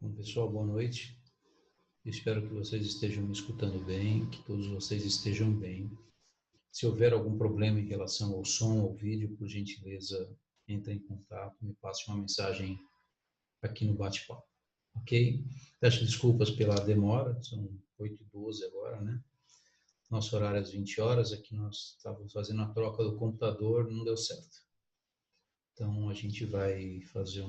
Bom, pessoal, boa noite. Espero que vocês estejam me escutando bem, que todos vocês estejam bem. Se houver algum problema em relação ao som ou vídeo, por gentileza, entre em contato, me passe uma mensagem aqui no bate-papo, ok? Peço desculpas pela demora, são 8h12 agora, né? Nosso horário é às 20 horas, aqui nós estávamos fazendo a troca do computador, não deu certo. Então, a gente vai fazer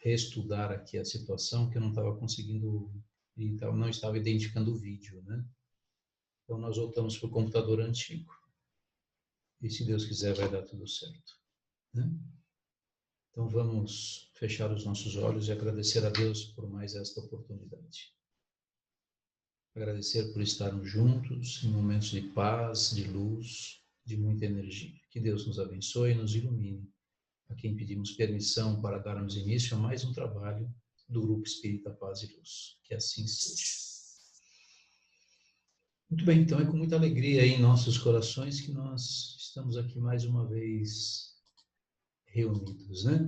reestudar aqui a situação, que eu não estava conseguindo, então não estava identificando o vídeo, né? Então, nós voltamos para o computador antigo. E se Deus quiser, vai dar tudo certo, né? Então, vamos fechar os nossos olhos e agradecer a Deus por mais esta oportunidade. Agradecer por estarmos juntos em momentos de paz, de luz, de muita energia. Que Deus nos abençoe e nos ilumine. A quem pedimos permissão para darmos início a mais um trabalho do Grupo Espírita Paz e Luz. Que assim seja. Muito bem, então é com muita alegria em nossos corações que nós estamos aqui mais uma vez reunidos, né?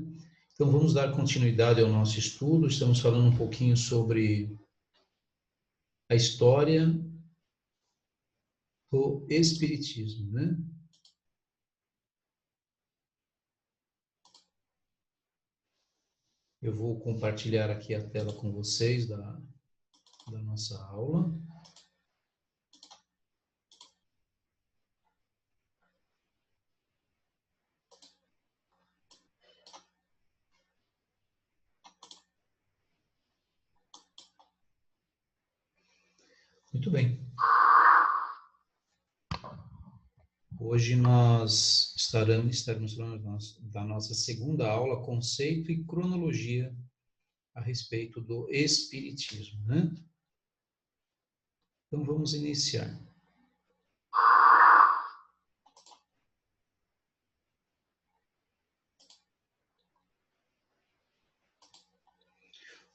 Então vamos dar continuidade ao nosso estudo. Estamos falando um pouquinho sobre a história do Espiritismo, né? Eu vou compartilhar aqui a tela com vocês da nossa aula. Muito bem. Hoje nós estaremos falando da nossa segunda aula, Conceito e Cronologia a respeito do Espiritismo, né? Então vamos iniciar.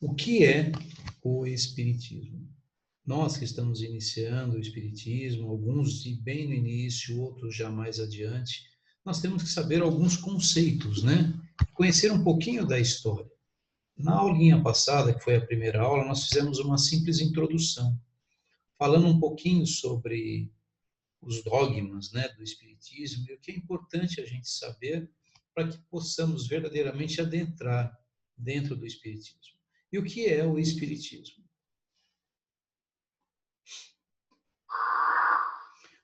O que é o Espiritismo? nós que estamos iniciando o Espiritismo, alguns bem no início, outros já mais adiante, nós temos que saber alguns conceitos, né? Conhecer um pouquinho da história. Na aulinha passada, que foi a primeira aula, nós fizemos uma simples introdução, falando um pouquinho sobre os dogmas, né, do Espiritismo e o que é importante a gente saber para que possamos verdadeiramente adentrar dentro do Espiritismo. E o que é o Espiritismo?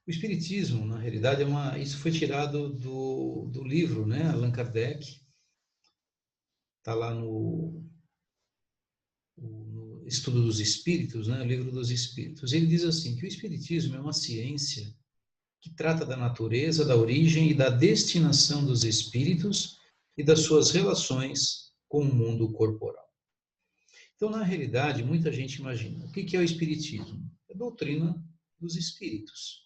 O Espiritismo, na realidade, isso foi tirado do livro, né, Allan Kardec, está lá no Estudo dos Espíritos, né, o Livro dos Espíritos. Ele diz assim, que o Espiritismo é uma ciência que trata da natureza, da origem e da destinação dos espíritos e das suas relações com o mundo corporal. Então, na realidade, muita gente imagina, o que é o Espiritismo? É a doutrina dos espíritos.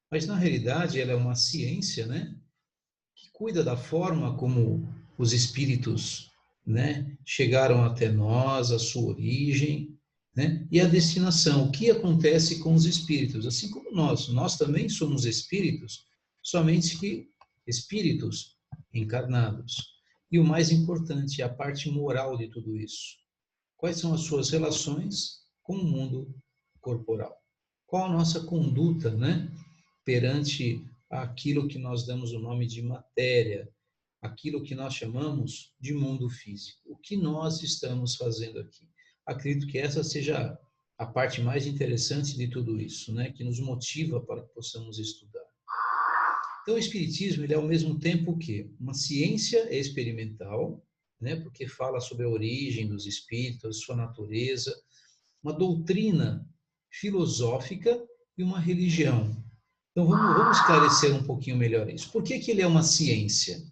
Mas, na realidade, ela é uma ciência, né, que cuida da forma como os espíritos, né, chegaram até nós, a sua origem, né, e a destinação, o que acontece com os espíritos, assim como nós também somos espíritos, somente que espíritos encarnados. E o mais importante é a parte moral de tudo isso. Quais são as suas relações com o mundo corporal? Qual a nossa conduta, né, perante aquilo que nós damos o nome de matéria, aquilo que nós chamamos de mundo físico. O que nós estamos fazendo aqui? Acredito que essa seja a parte mais interessante de tudo isso, né, que nos motiva para que possamos estudar. Então, o Espiritismo, ele é ao mesmo tempo o quê? Uma ciência experimental, né, porque fala sobre a origem dos espíritos, sua natureza, uma doutrina filosófica e uma religião. Então, vamos esclarecer um pouquinho melhor isso. Por que ele é uma ciência?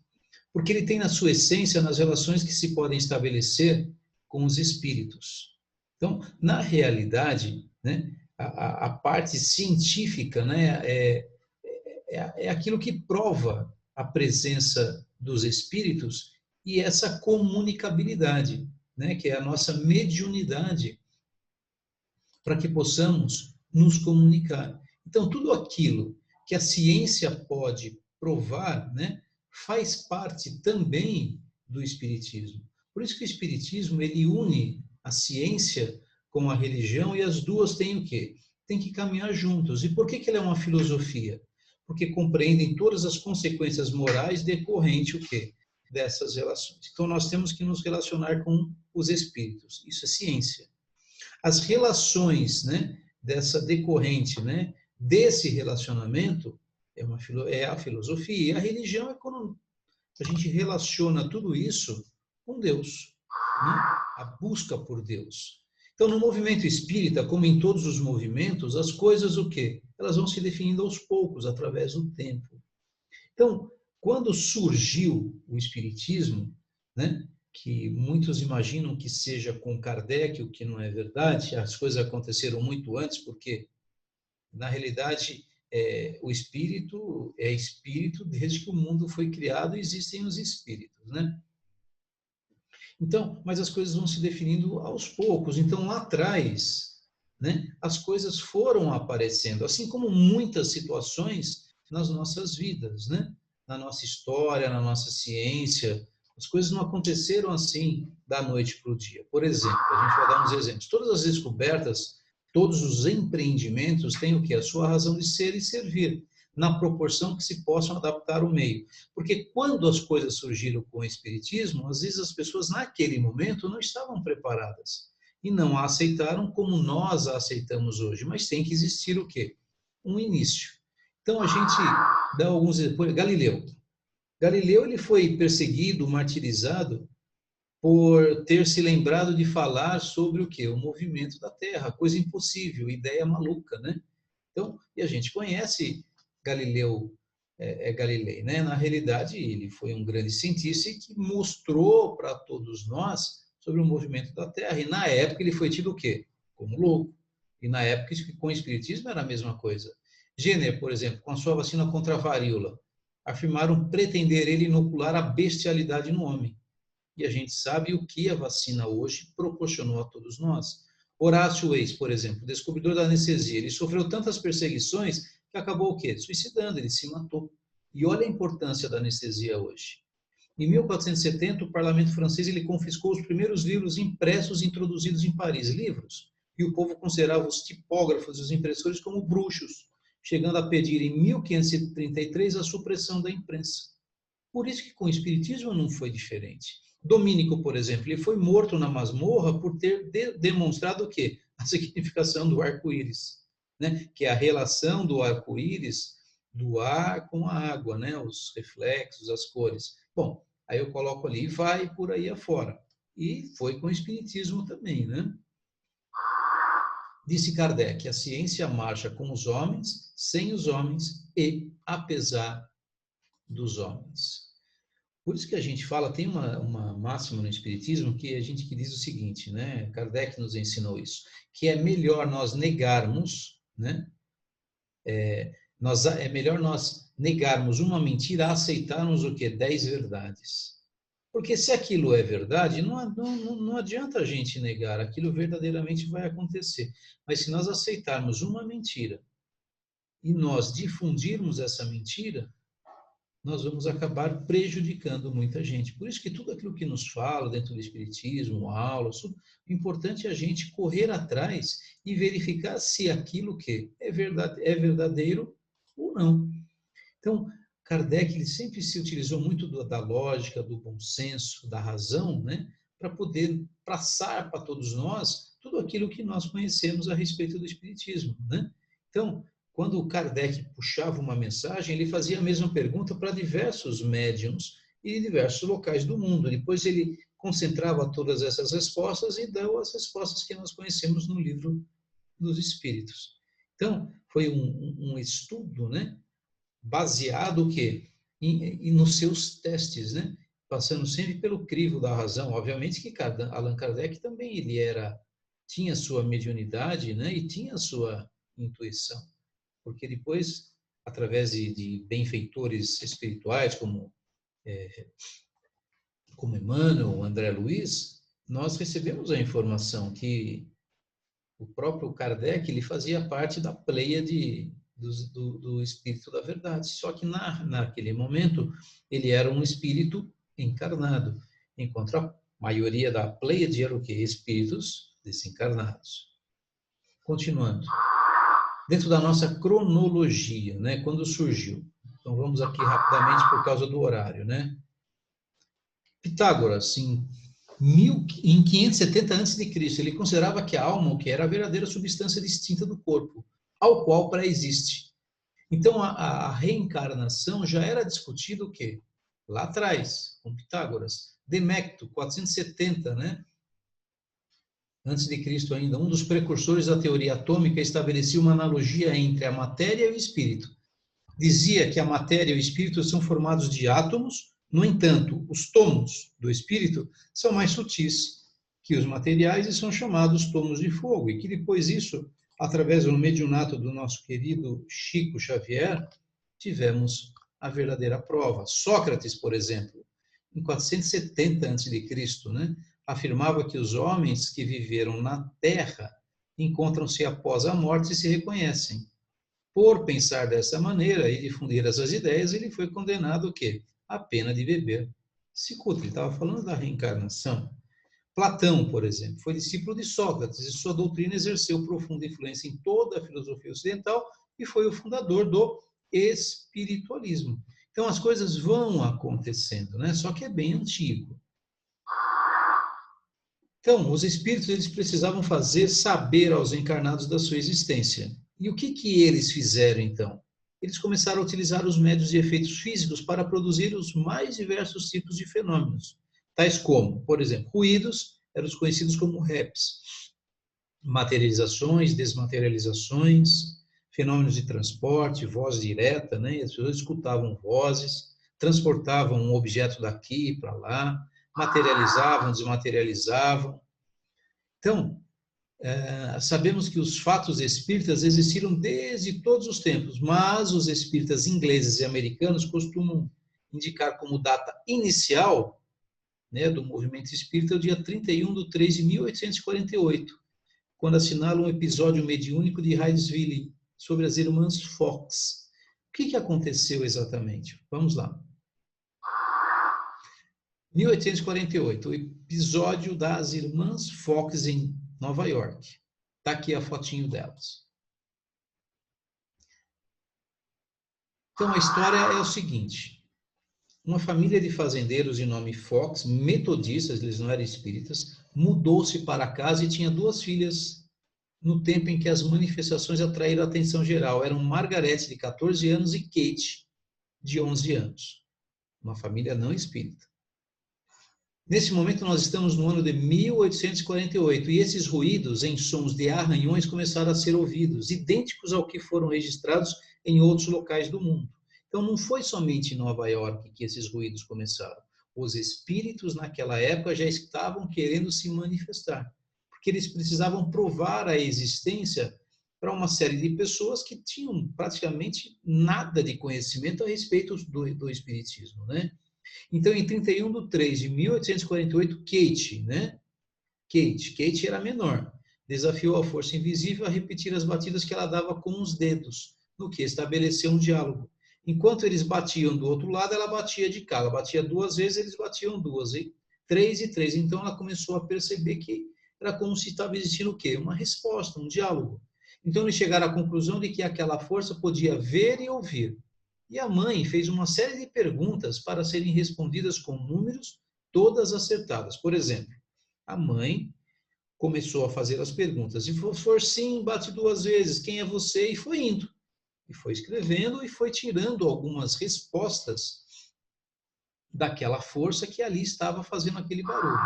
Porque ele tem na sua essência nas relações que se podem estabelecer com os espíritos. Então, na realidade, né, a parte científica, né, é aquilo que prova a presença dos espíritos e essa comunicabilidade, né, que é a nossa mediunidade, para que possamos nos comunicar. Então, tudo aquilo que a ciência pode provar, né, faz parte também do Espiritismo. Por isso que o Espiritismo, ele une a ciência com a religião e as duas têm o quê? Tem que caminhar juntos. E por que ele é uma filosofia? Porque compreendem todas as consequências morais decorrentes o quê? Dessas relações. Então, nós temos que nos relacionar com os espíritos. Isso é ciência. As relações, né, dessa decorrente, né, desse relacionamento é a filosofia. E a religião é quando a gente relaciona tudo isso com Deus, né? A busca por Deus. Então, no movimento espírita, como em todos os movimentos, as coisas o quê? Elas vão se definindo aos poucos, através do tempo. Então, quando surgiu o espiritismo, né, que muitos imaginam que seja com Kardec, o que não é verdade, as coisas aconteceram muito antes, porque, na realidade, o espírito é espírito desde que o mundo foi criado e existem os espíritos, né? Então, mas as coisas vão se definindo aos poucos. Então, lá atrás, né, as coisas foram aparecendo, assim como muitas situações nas nossas vidas, né? Na nossa história, na nossa ciência. As coisas não aconteceram assim da noite para o dia. Por exemplo, a gente vai dar uns exemplos. Todas as descobertas, todos os empreendimentos têm o quê? A sua razão de ser e servir, na proporção que se possam adaptar ao meio. Porque quando as coisas surgiram com o Espiritismo, às vezes as pessoas naquele momento não estavam preparadas e não a aceitaram como nós a aceitamos hoje. Mas tem que existir o quê? Um início. Então a gente dá alguns exemplos. Galileu ele foi perseguido, martirizado por ter se lembrado de falar sobre o quê? O movimento da Terra, coisa impossível, ideia maluca, né? Então, e a gente conhece Galilei, né? Na realidade, ele foi um grande cientista que mostrou para todos nós sobre o movimento da Terra. E na época ele foi tido o quê? Como louco. E na época com o espiritismo era a mesma coisa. Jenner, por exemplo, com a sua vacina contra a varíola, afirmaram pretender ele inocular a bestialidade no homem. E a gente sabe o que a vacina hoje proporcionou a todos nós. Horácio Weiss, por exemplo, descobridor da anestesia, ele sofreu tantas perseguições que acabou o quê? Suicidando, ele se matou. E olha a importância da anestesia hoje. Em 1470, o parlamento francês ele confiscou os primeiros livros impressos introduzidos em Paris, livros, e o povo considerava os tipógrafos e os impressores como bruxos, chegando a pedir em 1533 a supressão da imprensa. Por isso que com o espiritismo não foi diferente. Domínico, por exemplo, ele foi morto na masmorra por ter demonstrado o quê? A significação do arco-íris, né? Que é a relação do arco-íris, do ar com a água, né? Os reflexos, as cores. Bom, aí eu coloco ali e vai por aí afora. E foi com o espiritismo também, né? Disse Kardec, a ciência marcha com os homens, sem os homens e apesar dos homens. Por isso que a gente fala, tem uma máxima no Espiritismo que a gente que diz o seguinte, né? Kardec nos ensinou isso, que é melhor nós negarmos, né? É melhor nós negarmos uma mentira a aceitarmos o quê? 10 verdades. Porque se aquilo é verdade, não adianta a gente negar, aquilo verdadeiramente vai acontecer. Mas se nós aceitarmos uma mentira e nós difundirmos essa mentira, nós vamos acabar prejudicando muita gente. Por isso que tudo aquilo que nos fala dentro do Espiritismo, aulas, o importante é a gente correr atrás e verificar se aquilo que é verdadeiro ou não. Então, Kardec ele sempre se utilizou muito da lógica, do bom senso, da razão, né, para poder passar para todos nós tudo aquilo que nós conhecemos a respeito do Espiritismo, né? Então, quando o Kardec puxava uma mensagem, ele fazia a mesma pergunta para diversos médiums e diversos locais do mundo. Depois ele concentrava todas essas respostas e deu as respostas que nós conhecemos no livro dos Espíritos. Então, foi um estudo, né, baseado o quê? Nos seus testes, né? Passando sempre pelo crivo da razão. Obviamente que Allan Kardec também tinha sua mediunidade, né, e tinha sua intuição. Porque depois, através de benfeitores espirituais, como Emmanuel, André Luiz, nós recebemos a informação que o próprio Kardec ele fazia parte da pleiade do Espírito da Verdade. Só que naquele momento ele era um espírito encarnado, enquanto a maioria da pleiade era o quê? Espíritos desencarnados. Continuando. Dentro da nossa cronologia, né? Quando surgiu. Então, vamos aqui rapidamente por causa do horário, né? Pitágoras, em 570 a.C., ele considerava que a alma, o que era a verdadeira substância distinta do corpo, ao qual pré-existe. Então, a reencarnação já era discutido o quê? Lá atrás, com Pitágoras. Demecto, 470, né? Antes de Cristo ainda, um dos precursores da teoria atômica estabelecia uma analogia entre a matéria e o espírito. Dizia que a matéria e o espírito são formados de átomos, no entanto, os tomos do espírito são mais sutis que os materiais e são chamados tomos de fogo, e que depois disso, através do mediunato do nosso querido Chico Xavier, tivemos a verdadeira prova. Sócrates, por exemplo, em 470 a.C., né, afirmava que os homens que viveram na Terra encontram-se após a morte e se reconhecem. Por pensar dessa maneira e difundir essas ideias, ele foi condenado o quê? A pena de beber cicuta. Ele estava falando da reencarnação. Platão, por exemplo, foi discípulo de Sócrates e sua doutrina exerceu profunda influência em toda a filosofia ocidental e foi o fundador do espiritualismo. Então, as coisas vão acontecendo, né? Só que é bem antigo. Então, os espíritos eles precisavam fazer saber aos encarnados da sua existência. E o que eles fizeram, então? Eles começaram a utilizar os médios e efeitos físicos para produzir os mais diversos tipos de fenômenos, tais como, por exemplo, ruídos, eram os conhecidos como REPs, materializações, desmaterializações, fenômenos de transporte, voz direta, né? As pessoas escutavam vozes, transportavam um objeto daqui para lá, materializavam, desmaterializavam. Então, sabemos que os fatos espíritas existiram desde todos os tempos, mas os espíritas ingleses e americanos costumam indicar como data inicial, né, do movimento espírita o dia 31 de 3 de 1848, quando assinalam um episódio mediúnico de Hydesville sobre as irmãs Fox. O que aconteceu exatamente? Vamos lá. 1848, o episódio das irmãs Fox em Nova York. Está aqui a fotinho delas. Então, a história é o seguinte. Uma família de fazendeiros de nome Fox, metodistas, eles não eram espíritas, mudou-se para casa e tinha 2 filhas no tempo em que as manifestações atraíram a atenção geral. Eram Margarete, de 14 anos, e Kate, de 11 anos. Uma família não espírita. Nesse momento, nós estamos no ano de 1848, e esses ruídos em sons de arranhões começaram a ser ouvidos, idênticos ao que foram registrados em outros locais do mundo. Então, não foi somente em Nova York que esses ruídos começaram. Os espíritos, naquela época, já estavam querendo se manifestar, porque eles precisavam provar a existência para uma série de pessoas que tinham praticamente nada de conhecimento a respeito do espiritismo, né? Então, em 31 de 3 de 1848, Kate era menor, desafiou a força invisível a repetir as batidas que ela dava com os dedos, no que estabeleceu um diálogo. Enquanto eles batiam do outro lado, ela batia de cá. Ela batia 2 vezes, eles batiam 2, e 3 e 3. Então, ela começou a perceber que era como se estava existindo o quê? Uma resposta, um diálogo. Então, eles chegaram à conclusão de que aquela força podia ver e ouvir. E a mãe fez uma série de perguntas para serem respondidas com números, todas acertadas. Por exemplo, a mãe começou a fazer as perguntas. Se for sim, bate 2 vezes. Quem é você? E foi indo. E foi escrevendo e foi tirando algumas respostas daquela força que ali estava fazendo aquele barulho.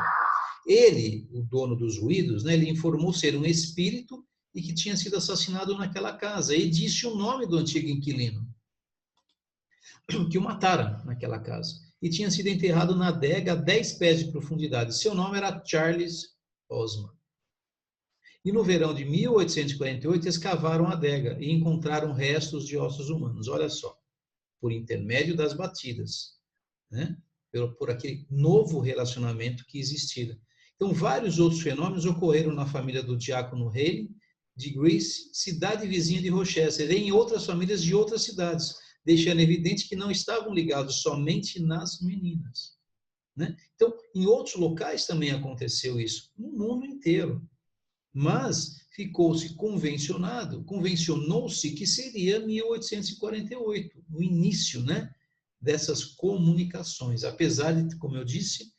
Ele, o dono dos ruídos, né, ele informou ser um espírito e que tinha sido assassinado naquela casa. E disse o nome do antigo inquilino, que o mataram naquela casa. E tinha sido enterrado na adega a 10 pés de profundidade. Seu nome era Charles Osman. E no verão de 1848, escavaram a adega e encontraram restos de ossos humanos. Olha só, por intermédio das batidas, né? Por aquele novo relacionamento que existira. Então, vários outros fenômenos ocorreram na família do diácono Haley, de Greece, cidade vizinha de Rochester, e em outras famílias de outras cidades, deixando evidente que não estavam ligados somente nas meninas, né? Então, em outros locais também aconteceu isso, no mundo inteiro. Mas ficou-se convencionou-se que seria 1848, o início, né, dessas comunicações, apesar de, como eu disse,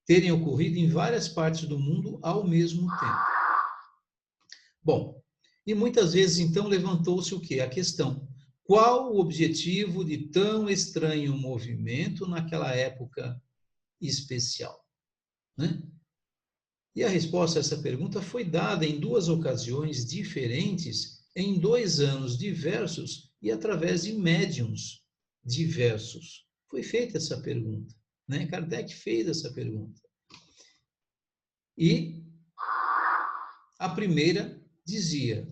terem ocorrido em várias partes do mundo ao mesmo tempo. Bom, e muitas vezes, então, levantou-se o quê? A questão: qual o objetivo de tão estranho movimento naquela época especial, né? E a resposta a essa pergunta foi dada em 2 ocasiões diferentes, em 2 anos diversos e através de médiums diversos. Foi feita essa pergunta, né? Kardec fez essa pergunta. E a primeira dizia: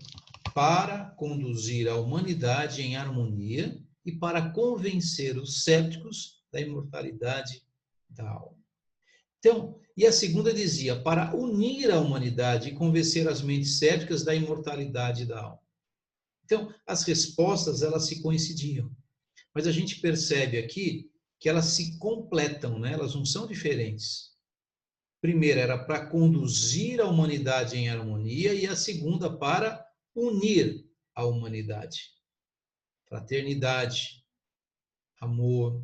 para conduzir a humanidade em harmonia e para convencer os céticos da imortalidade da alma. Então, e a segunda dizia: para unir a humanidade e convencer as mentes céticas da imortalidade da alma. Então, as respostas, elas se coincidiam. Mas a gente percebe aqui que elas se completam, né? Elas não são diferentes. Primeira era para conduzir a humanidade em harmonia e a segunda para unir a humanidade. Fraternidade, amor,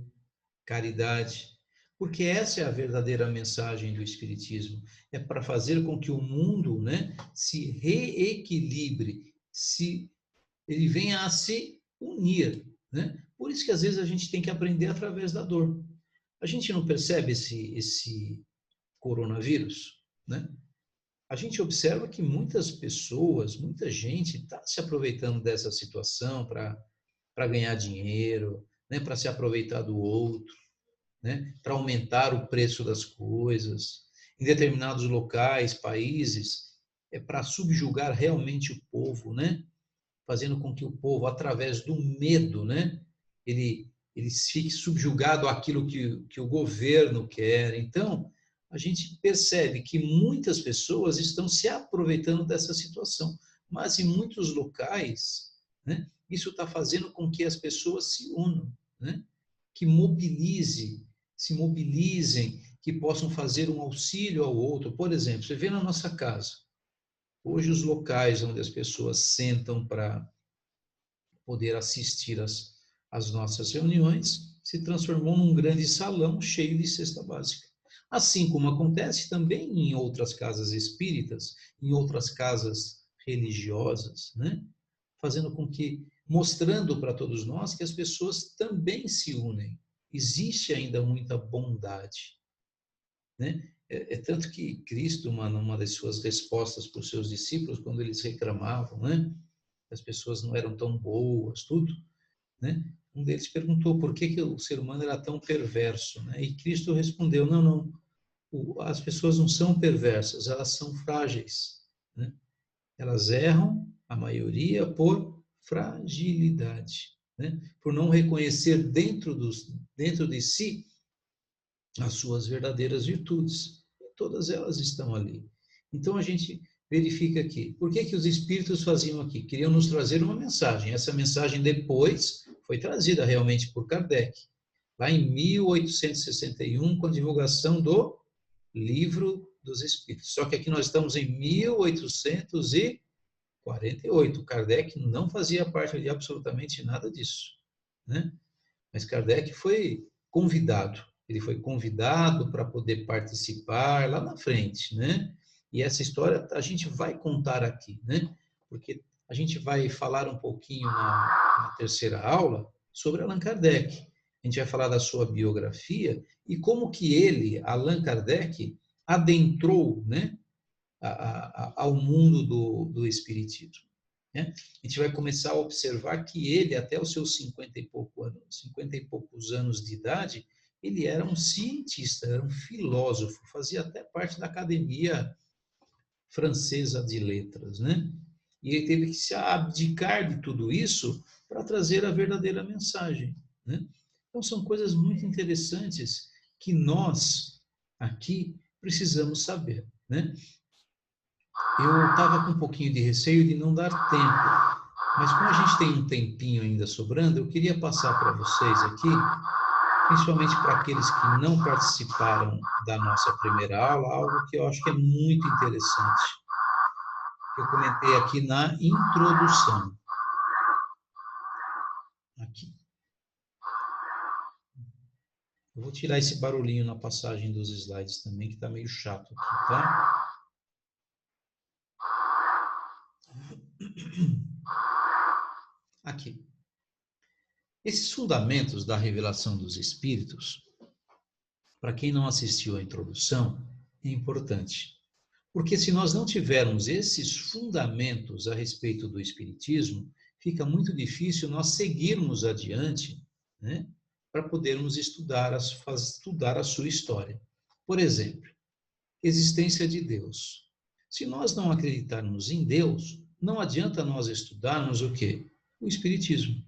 caridade. Porque essa é a verdadeira mensagem do Espiritismo. É para fazer com que o mundo, né, se reequilibre, ele venha a se unir, né? Por isso que às vezes a gente tem que aprender através da dor. A gente não percebe esse coronavírus, né? A gente observa que muitas pessoas, muita gente está se aproveitando dessa situação para ganhar dinheiro, né, para se aproveitar do outro, né, para aumentar o preço das coisas. Em determinados locais, países, é para subjugar realmente o povo, né, fazendo com que o povo, através do medo, né, ele fique subjugado àquilo que o governo quer. Então, a gente percebe que muitas pessoas estão se aproveitando dessa situação. Mas em muitos locais, né, isso está fazendo com que as pessoas se unam, né, que se mobilizem, que possam fazer um auxílio ao outro. Por exemplo, você vê na nossa casa, hoje os locais onde as pessoas sentam para poder assistir às nossas reuniões se transformou num grande salão cheio de cesta básica. Assim como acontece também em outras casas espíritas, em outras casas religiosas, né? Fazendo com que, mostrando para todos nós que as pessoas também se unem. Existe ainda muita bondade, né? É tanto que Cristo, numa das suas respostas para os seus discípulos, quando eles reclamavam, né? As pessoas não eram tão boas, tudo, né? Um deles perguntou por que o ser humano era tão perverso, né? E Cristo respondeu, não, as pessoas não são perversas, elas são frágeis, né? Elas erram, a maioria, por fragilidade, né? Por não reconhecer dentro de si as suas verdadeiras virtudes. Todas elas estão ali. Então a gente verifica aqui. Por que os espíritos faziam aqui? Queriam nos trazer uma mensagem. Essa mensagem depois foi trazida realmente por Kardec, lá em 1861, com a divulgação do Livro dos Espíritos. Só que aqui nós estamos em 1848. Kardec não fazia parte de absolutamente nada disso, né? Mas Kardec foi convidado. Ele foi convidado para poder participar lá na frente, né? E essa história a gente vai contar aqui, né? Porque a gente vai falar um pouquinho na terceira aula sobre Allan Kardec. A gente vai falar da sua biografia e como que ele, Allan Kardec, adentrou, né, ao mundo do espiritismo, né? A gente vai começar a observar que ele, até os seus 50 e poucos anos de idade, ele era um cientista, era um filósofo, fazia até parte da Academia Francesa de Letras, né? E ele teve que se abdicar de tudo isso para trazer a verdadeira mensagem, né? Então são coisas muito interessantes que nós aqui precisamos saber, né? Eu estava com um pouquinho de receio de não dar tempo, mas como a gente tem um tempinho ainda sobrando, eu queria passar para vocês aqui, principalmente para aqueles que não participaram da nossa primeira aula, algo que eu acho que é muito interessante, que eu comentei aqui na introdução. Aqui. Eu vou tirar esse barulhinho na passagem dos slides também, que está meio chato aqui, tá? Aqui. Esses fundamentos da revelação dos espíritos, para quem não assistiu à introdução, é importante. Porque se nós não tivermos esses fundamentos a respeito do espiritismo, fica muito difícil nós seguirmos adiante, né, para podermos estudar a sua história. Por exemplo, existência de Deus. Se nós não acreditarmos em Deus, não adianta nós estudarmos o quê? O espiritismo.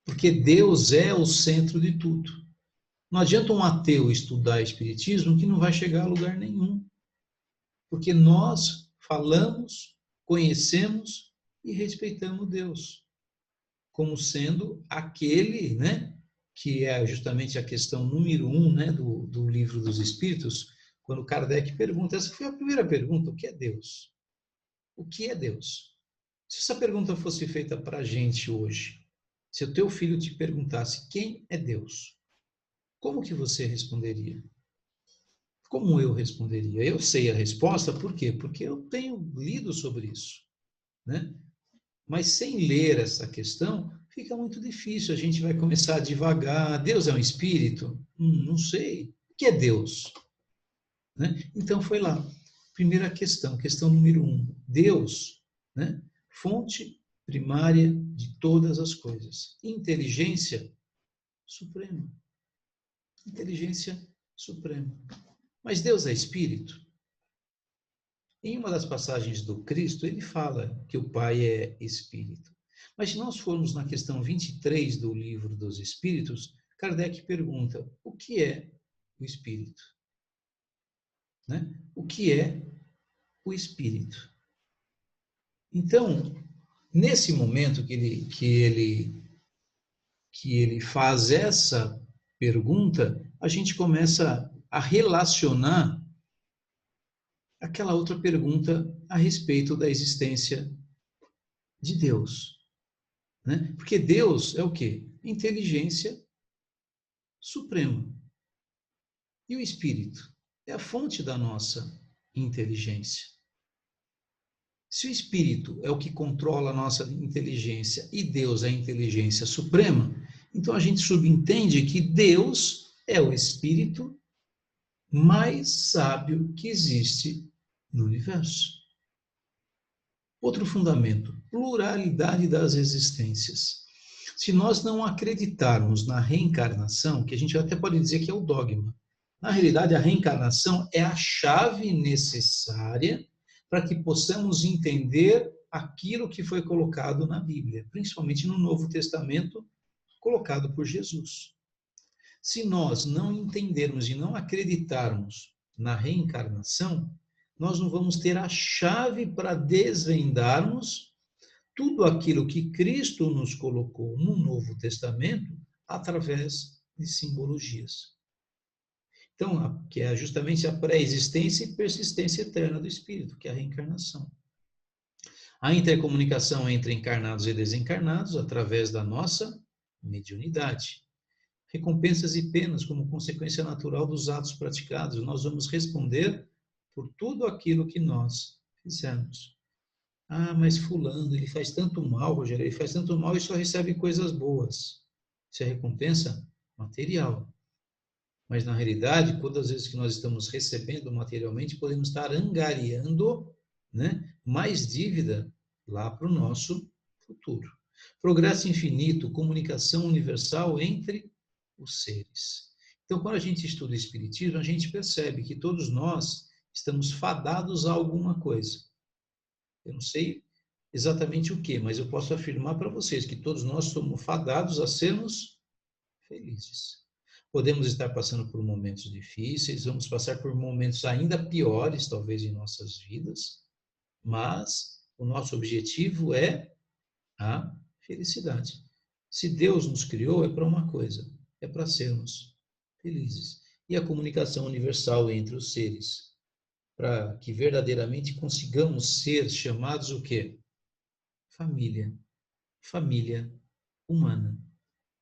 Porque Deus é o centro de tudo. Não adianta um ateu estudar espiritismo que não vai chegar a lugar nenhum. Porque nós falamos, conhecemos e respeitamos Deus como sendo aquele, né, que é justamente a questão número 1, né, do Livro dos Espíritos, quando Kardec pergunta, essa foi a primeira pergunta, o que é Deus? O que é Deus? Se essa pergunta fosse feita para a gente hoje, se o teu filho te perguntasse quem é Deus, como que você responderia? Como eu responderia? Eu sei a resposta, por quê? Porque eu tenho lido sobre isso, né? Mas sem ler essa questão, fica muito difícil. A gente vai começar a divagar. Deus é um espírito? Não sei. O que é Deus? Né? Então, foi lá. Primeira questão número 1. Deus, né? Fonte primária de todas as coisas. Inteligência suprema. Inteligência suprema. Mas Deus é espírito? Em uma das passagens do Cristo, ele fala que o Pai é espírito. Mas se nós formos na questão 23 do Livro dos Espíritos, Kardec pergunta: o que é o espírito? né? O que é o espírito. Então, nesse momento que ele faz essa pergunta, a gente começa a relacionar aquela outra pergunta a respeito da existência de Deus, né? Porque Deus é o quê? Inteligência suprema. E o espírito é a fonte da nossa inteligência. Se o espírito é o que controla a nossa inteligência e Deus é a inteligência suprema, então a gente subentende que Deus é o espírito mais sábio que existe no universo. Outro fundamento, pluralidade das existências. Se nós não acreditarmos na reencarnação, que a gente até pode dizer que é o dogma, na realidade a reencarnação é a chave necessária para que possamos entender aquilo que foi colocado na Bíblia, principalmente no Novo Testamento, colocado por Jesus. Se nós não entendermos e não acreditarmos na reencarnação, nós não vamos ter a chave para desvendarmos tudo aquilo que Cristo nos colocou no Novo Testamento através de simbologias. Então, que é justamente a pré-existência e persistência eterna do Espírito, que é a reencarnação. A intercomunicação entre encarnados e desencarnados através da nossa mediunidade. Recompensas e penas como consequência natural dos atos praticados. Nós vamos responder por tudo aquilo que nós fizemos. Ah, mas fulano, ele faz tanto mal, Rogério, ele faz tanto mal e só recebe coisas boas. Isso é recompensa material. Mas, na realidade, quantas vezes que nós estamos recebendo materialmente, podemos estar angariando, né, mais dívida lá para o nosso futuro. Progresso infinito, comunicação universal entre os seres. Então, quando a gente estuda o Espiritismo, a gente percebe que todos nós estamos fadados a alguma coisa. Eu não sei exatamente o que, mas eu posso afirmar para vocês que todos nós somos fadados a sermos felizes. Podemos estar passando por momentos difíceis, vamos passar por momentos ainda piores, talvez, em nossas vidas, mas o nosso objetivo é a felicidade. Se Deus nos criou, é para uma coisa, é para sermos felizes. E a comunicação universal entre os seres, para que verdadeiramente consigamos ser chamados o quê? Família. Família humana.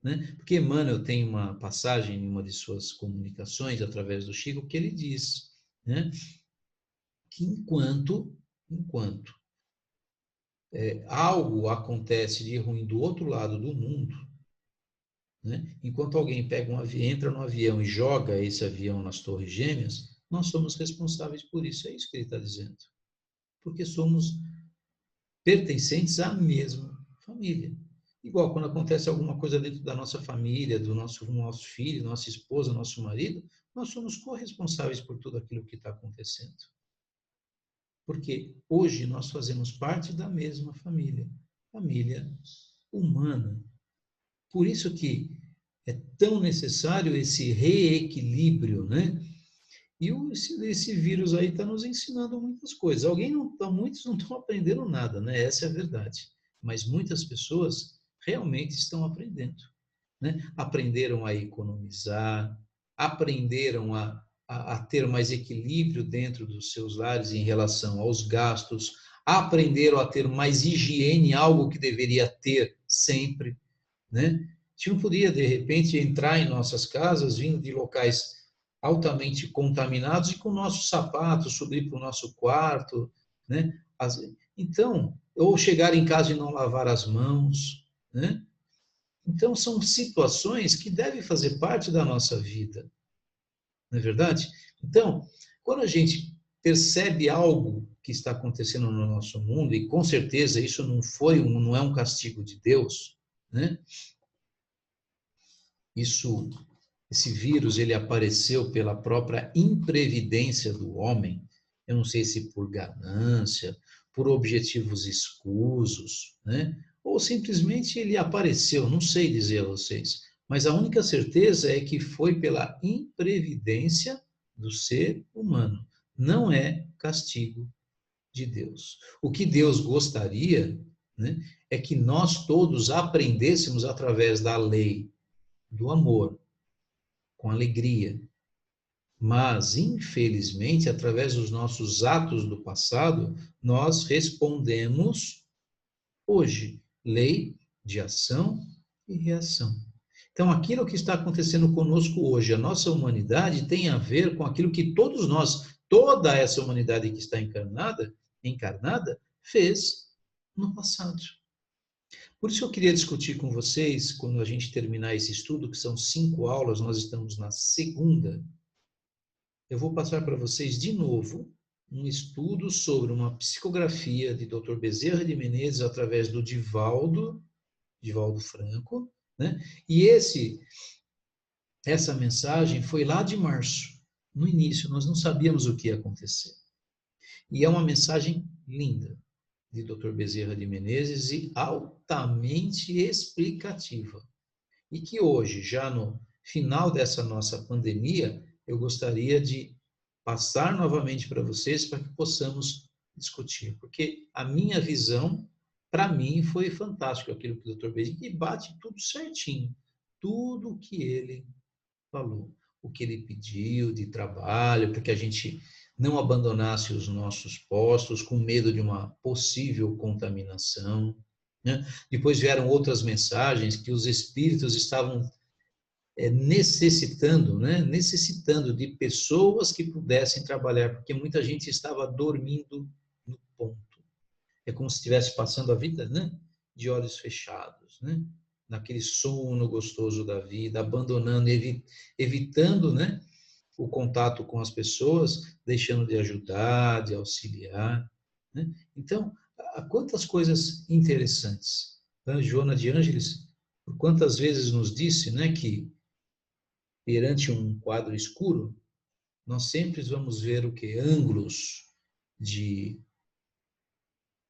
Né? Porque Emmanuel tem uma passagem em uma de suas comunicações, através do Chico, que ele diz, né, que enquanto algo acontece de ruim do outro lado do mundo, né, enquanto alguém pega entra no avião e joga esse avião nas Torres Gêmeas, nós somos responsáveis por isso. É isso que ele está dizendo. Porque somos pertencentes à mesma família. Igual quando acontece alguma coisa dentro da nossa família, do nosso filho, nossa esposa, nosso marido, nós somos corresponsáveis por tudo aquilo que está acontecendo. Porque hoje nós fazemos parte da mesma família humana. Por isso que é tão necessário esse reequilíbrio, né? E esse vírus aí está nos ensinando muitas coisas. Muitos não estão aprendendo nada, né? Essa é a verdade. Mas muitas pessoas realmente estão aprendendo, né? Aprenderam a economizar, aprenderam a ter mais equilíbrio dentro dos seus lares em relação aos gastos, aprenderam a ter mais higiene, algo que deveria ter sempre, né? A gente não podia, de repente, entrar em nossas casas vindo de locais altamente contaminados e com o nosso sapato subir para o nosso quarto, né? Então, ou chegar em casa e não lavar as mãos, né? Então, são situações que devem fazer parte da nossa vida, não é verdade? Então, quando a gente percebe algo que está acontecendo no nosso mundo, e com certeza isso não é um castigo de Deus, né? Esse vírus, ele apareceu pela própria imprevidência do homem, eu não sei se por ganância, por objetivos escusos, né? Ou simplesmente ele apareceu, não sei dizer a vocês, mas a única certeza é que foi pela imprevidência do ser humano. não é castigo de Deus. O que Deus gostaria, né, é que nós todos aprendêssemos através da lei do amor, com alegria. Mas, infelizmente, através dos nossos atos do passado, nós respondemos hoje. Lei de ação e reação. Então, aquilo que está acontecendo conosco hoje, a nossa humanidade, tem a ver com aquilo que todos nós, toda essa humanidade que está encarnada, fez no passado. Por isso eu queria discutir com vocês, quando a gente terminar esse estudo, que são 5 aulas, nós estamos na segunda, eu vou passar para vocês de novo um estudo sobre uma psicografia de Dr. Bezerra de Menezes através do Divaldo Franco, né? E essa mensagem foi lá de março, no início, nós não sabíamos o que ia acontecer. E é uma mensagem linda de Dr. Bezerra de Menezes e altamente explicativa. E que hoje, já no final dessa nossa pandemia, eu gostaria de passar novamente para vocês para que possamos discutir. Porque a minha visão, para mim, foi fantástico aquilo que o Dr. Bezerra, e bate tudo certinho. Tudo o que ele falou, o que ele pediu de trabalho, para que a gente não abandonasse os nossos postos com medo de uma possível contaminação, né? Depois vieram outras mensagens que os espíritos estavam necessitando, né? Necessitando de pessoas que pudessem trabalhar, porque muita gente estava dormindo no ponto. É como se estivesse passando a vida, né? De olhos fechados, né? Naquele sono gostoso da vida, abandonando, evitando, né? O contato com as pessoas, deixando de ajudar, de auxiliar, né? Então, há quantas coisas interessantes. A Joana de Ângeles, por quantas vezes nos disse, né, que perante um quadro escuro, nós sempre vamos ver o que? Ângulos de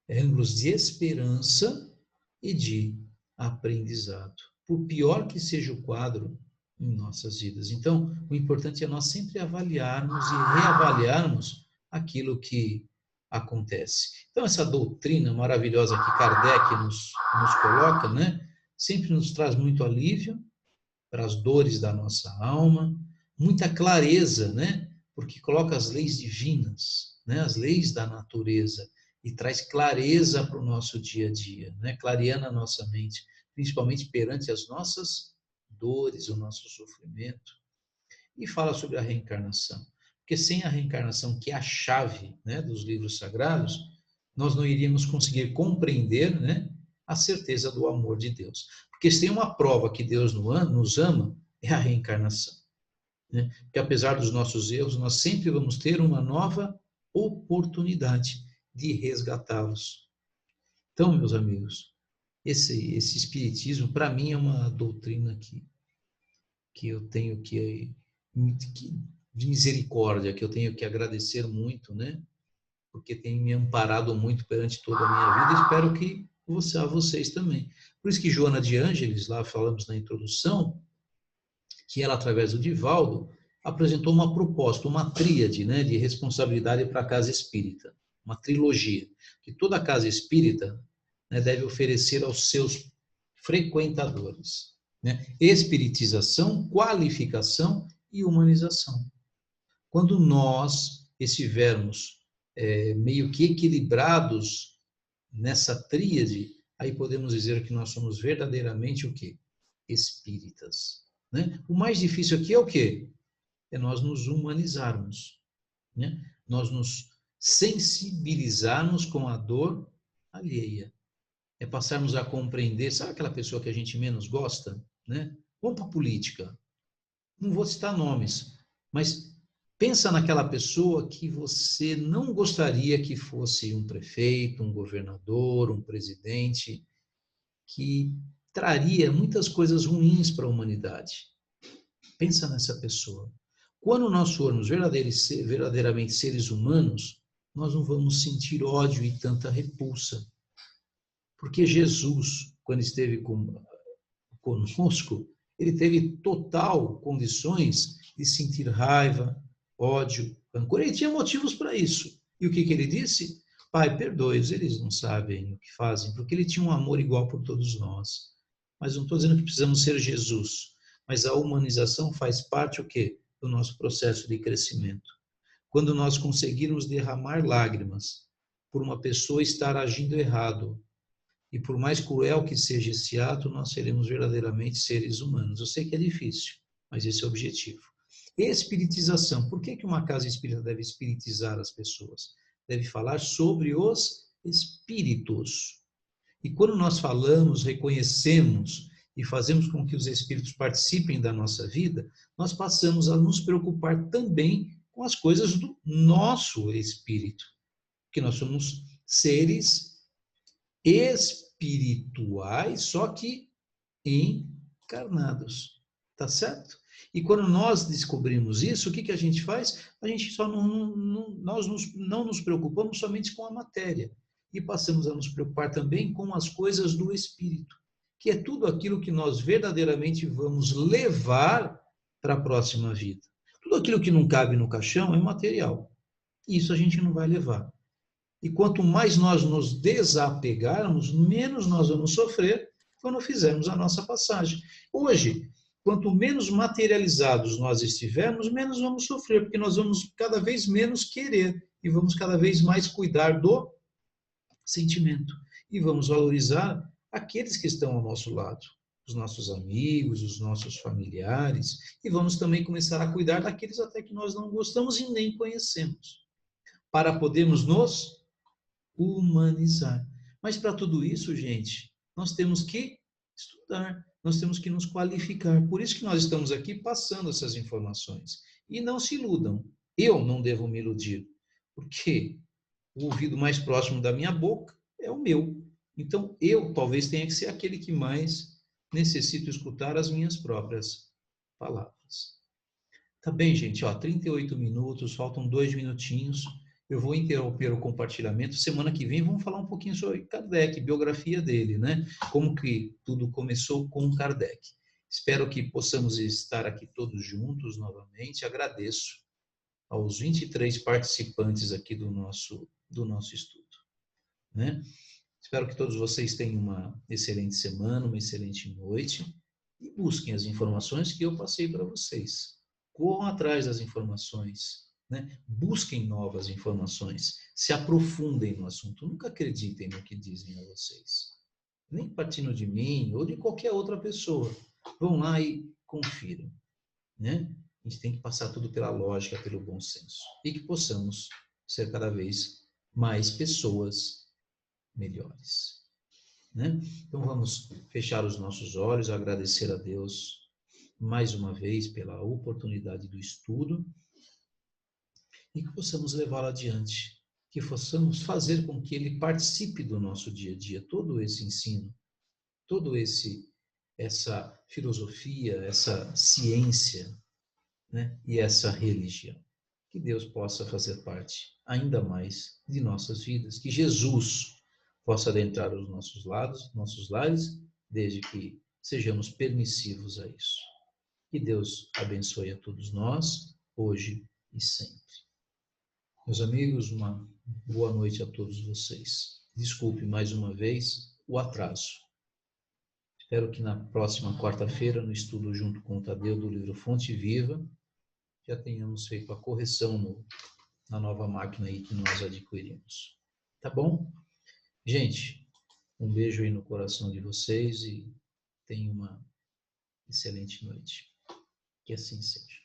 esperança e de aprendizado. Por pior que seja o quadro em nossas vidas. Então, o importante é nós sempre avaliarmos e reavaliarmos aquilo que acontece. Então, essa doutrina maravilhosa que Kardec nos coloca, né, sempre nos traz muito alívio para as dores da nossa alma, muita clareza, né, porque coloca as leis divinas, né, as leis da natureza, e traz clareza para o nosso dia a dia, né, clareando a nossa mente, principalmente perante as nossas dores, o nosso sofrimento. E fala sobre a reencarnação. Porque sem a reencarnação, que é a chave, né, dos livros sagrados, nós não iríamos conseguir compreender, né, a certeza do amor de Deus. Porque se tem uma prova que Deus nos ama, é a reencarnação. Né? Porque apesar dos nossos erros, nós sempre vamos ter uma nova oportunidade de resgatá-los. Então, meus amigos, esse espiritismo, para mim, é uma doutrina que eu tenho de misericórdia, que eu tenho que agradecer muito, né? Porque tem me amparado muito perante toda a minha vida, e espero que a vocês também. Por isso que Joana de Ângeles, lá falamos na introdução, que ela, através do Divaldo, apresentou uma proposta, uma tríade, né, de responsabilidade para a casa espírita, uma trilogia, que toda casa espírita, né, deve oferecer aos seus frequentadores, né, espiritização, qualificação e humanização. Quando nós estivermos meio que equilibrados nessa tríade, aí podemos dizer que nós somos verdadeiramente o quê? Espíritas. Né? O mais difícil aqui é o quê? É nós nos humanizarmos, né? Nós nos sensibilizarmos com a dor alheia. É passarmos a compreender, sabe aquela pessoa que a gente menos gosta? Né? Vamos para a política. Não vou citar nomes, mas pensa naquela pessoa que você não gostaria que fosse um prefeito, um governador, um presidente, que traria muitas coisas ruins para a humanidade. Pensa nessa pessoa. Quando nós formos verdadeiramente seres humanos, nós não vamos sentir ódio e tanta repulsa. Porque Jesus, quando esteve conosco, ele teve total condições de sentir raiva, ódio, rancor. Ele tinha motivos para isso. E o que ele disse? Pai, perdoe-os, eles não sabem o que fazem, porque ele tinha um amor igual por todos nós. Mas não estou dizendo que precisamos ser Jesus, mas a humanização faz parte o quê? Do nosso processo de crescimento. Quando nós conseguirmos derramar lágrimas por uma pessoa estar agindo errado, e por mais cruel que seja esse ato, nós seremos verdadeiramente seres humanos. Eu sei que é difícil, mas esse é o objetivo. Espiritização. Por que uma casa espírita deve espiritizar as pessoas? Deve falar sobre os espíritos. E quando nós falamos, reconhecemos e fazemos com que os espíritos participem da nossa vida, nós passamos a nos preocupar também com as coisas do nosso espírito. Porque nós somos seres espirituais, só que encarnados. Tá certo? E quando nós descobrimos isso, o que a gente faz? A gente só não nos preocupamos somente com a matéria e passamos a nos preocupar também com as coisas do espírito, que é tudo aquilo que nós verdadeiramente vamos levar para a próxima vida. Tudo aquilo que não cabe no caixão é material. Isso a gente não vai levar. E quanto mais nós nos desapegarmos, menos nós vamos sofrer quando fizermos a nossa passagem. Hoje, quanto menos materializados nós estivermos, menos vamos sofrer, porque nós vamos cada vez menos querer e vamos cada vez mais cuidar do sentimento. E vamos valorizar aqueles que estão ao nosso lado, os nossos amigos, os nossos familiares, e vamos também começar a cuidar daqueles até que nós não gostamos e nem conhecemos, para podermos nos humanizar. Mas para tudo isso, gente, nós temos que estudar, nós temos que nos qualificar. Por isso que nós estamos aqui passando essas informações. E não se iludam. Eu não devo me iludir, porque o ouvido mais próximo da minha boca é o meu. Então, eu talvez tenha que ser aquele que mais necessito escutar as minhas próprias palavras. Tá bem, gente? 38 minutos, faltam 2 minutinhos. Eu vou interromper o compartilhamento. Semana que vem vamos falar um pouquinho sobre Kardec, biografia dele, né? Como que tudo começou com Kardec. Espero que possamos estar aqui todos juntos novamente. Agradeço aos 23 participantes aqui do nosso estudo, né? Espero que todos vocês tenham uma excelente semana, uma excelente noite e busquem as informações que eu passei para vocês. Corram atrás das informações, né? Busquem novas informações, se aprofundem no assunto, nunca acreditem no que dizem a vocês, nem partindo de mim ou de qualquer outra pessoa. Vão lá e confiram, né? A gente tem que passar tudo pela lógica, pelo bom senso, e que possamos ser cada vez mais pessoas melhores, né? Então vamos fechar os nossos olhos, agradecer a Deus mais uma vez pela oportunidade do estudo e que possamos levá-lo adiante, que possamos fazer com que ele participe do nosso dia a dia, todo esse ensino, todo essa filosofia, essa ciência, né? E essa religião. Que Deus possa fazer parte ainda mais de nossas vidas, que Jesus possa adentrar os nossos lares, desde que sejamos permissivos a isso. Que Deus abençoe a todos nós, hoje e sempre. Meus amigos, uma boa noite a todos vocês. Desculpe mais uma vez o atraso. Espero que na próxima quarta-feira, no estudo junto com o Tadeu do livro Fonte Viva, já tenhamos feito a correção na nova máquina aí que nós adquirimos. Tá bom? Gente, um beijo aí no coração de vocês e tenham uma excelente noite. Que assim seja.